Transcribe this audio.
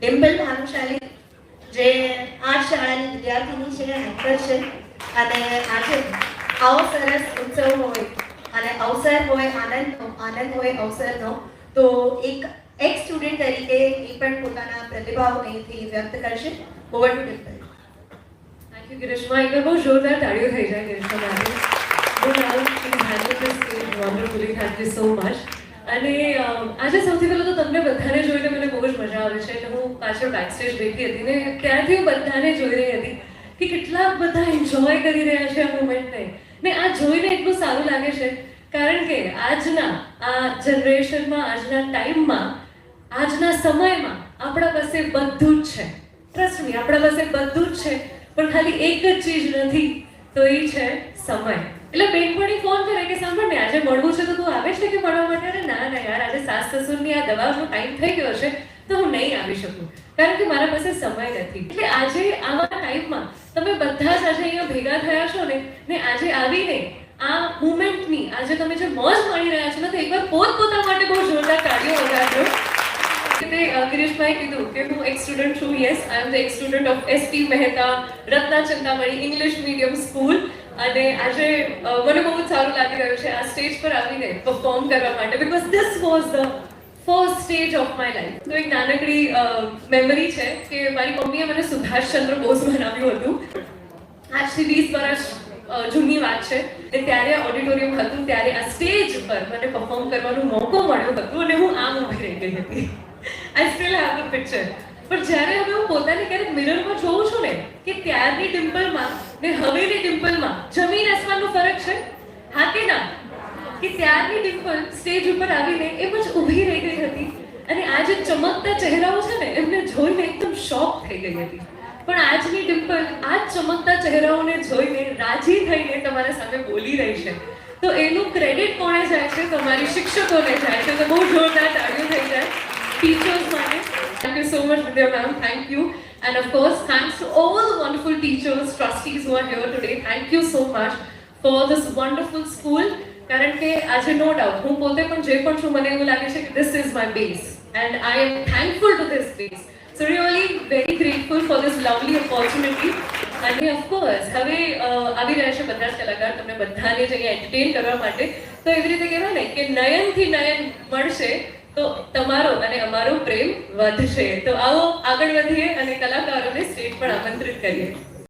ડિમ્પલ ભાનુશાલી જે આ શાળાની વિદ્યાર્થીની છે, એન્કર છે, અને આજે આવો સરસ ઉત્સવ હોય અને અવસર હોય આનંદ હોય અવસરનો, તો એક સ્ટુડન્ટ તરીકે એ પણ પોતાના પ્રતિભાવ અહીંથી વ્યક્ત કરશે. Over to Dimple. Thank you ગિરીશમાં. એકવાર બહુ જોરદાર તાળીઓ થઈ જાય ગિરીશમાં માટે. બહુ સારું handle this stage wonderfully. Thank you so much. અને આજે સૌથી પહેલાં તો તમને બધાને જોઈને મને બહુ જ મજા આવે છે. એટલે હું પાછળ બેક સ્ટેજ બેઠી હતી ને ત્યારથી હું બધાને જોઈ રહી હતી કે કેટલા બધા એન્જોય કરી રહ્યા છે આ મુમેન્ટને. ને આ જોઈને એટલું સારું લાગે છે કારણ કે આજના આ જનરેશનમાં, આજના ટાઈમમાં, આજના સમયમાં આપણા પાસે બધું જ છે. ટ્રસ્ટ મી, આપણા પાસે બધું જ છે, પણ ખાલી એક જ ચીજ નથી, તો એ છે સમય. એટલે બેનપણી ફોન કરે કે સાંભળ ને આજે મળવું છે તો તું આવે છે કે મળવા માટે? અરે ના ના યાર, આજે સાસ સસુરની આ દવાનો ટાઈમ થઈ ગયો છે તો હું નહીં આવી શકું કારણ કે મારા પાસે સમય નથી. એટલે આજે આવા ટાઈમમાં તમે બધા જ આજે અહીંયા ભેગા થયા છો ને આજે આવીને આ મુમેન્ટની આજે તમે જે મોજ માણી રહ્યા છો ને, તો એકવાર પોતપોતા માટે બહુ જોરદાર તાળીઓ વગાડજો. ગિરીશભાઈ કીધું કે હું એક સ્ટુડન્ટ છું. યસ, આઈ એમ ધ એક student of ST Mehta Ratna Chintamani English medium school. અને આજે મને બહુ જ સારું લાગી રહ્યું છે આ સ્ટેજ પર આવીને પરફોર્મ કરવા માટે, because this was the first stage of my life. તો એક નાનકડી મેમરી છે કે મારી મમ્મીએ મને સુભાષચંદ્ર બોઝ બનાવ્યું હતું. આજથી 20 વર્ષ જૂની વાત છે. ત્યારે આ ઓડિટોરિયમ હતું, ત્યારે આ સ્ટેજ પર મને પરફોર્મ કરવાનો મોકો મળ્યો હતો અને હું આમ ઊભી રહી ગઈ હતી. I still have the picture. પણ જ્યારે હવે હું પોતાને ક્યારેક મિરરમાં જોઉં છું ને કે ત્યારની ડિમ્પલમાં ને હવેની ડિમ્પલમાં જમીન આસમાનનો ફરક છે. હા કે ના? કે ત્યારની ડિમ્પલ સ્ટેજ ઉપર આવીને એમ જ ઊભી રહી ગઈ હતી અને આ જે ચમકતા ચહેરાઓ છે ને એમને જોઈને એકદમ શોક થઈ ગઈ હતી. પણ આજની ડિમ્પલ આ જ ચમકતા ચહેરાઓને જોઈને રાજી થઈને તમારા સામે બોલી રહી છે. તો એનું ક્રેડિટ કોણે જાય છે? તમારી શિક્ષકોને જાય છે. તો બહુ જોરદાર તાળીઓ થઈ જાય ટીચર્સ માટે. Thank you so much, Vidya ma'am. Thank you. And of course, thanks to all the wonderful teachers, trustees who are here today. Thank you so much for this wonderful school. કારણ કે આજે no doubt હું પોતે પણ જે પણ છું મને એવું લાગે છે કે this is my base and I am thankful to this base. So really very grateful for this lovely opportunity. અને of course હવે આવી રહ્યા છે બધા જ કલાકાર તમને બધાને જ અહીંયા એન્ટરટેન કરવા માટે. તો એવી રીતે કહેવાય ને કે નયનથી નયન મળશે તો તમારો અને અમારો પ્રેમ વધશે. તો આવો આગળ વધીએ અને કલાકારોને સ્ટેજ પર આમંત્રિત કરીએ.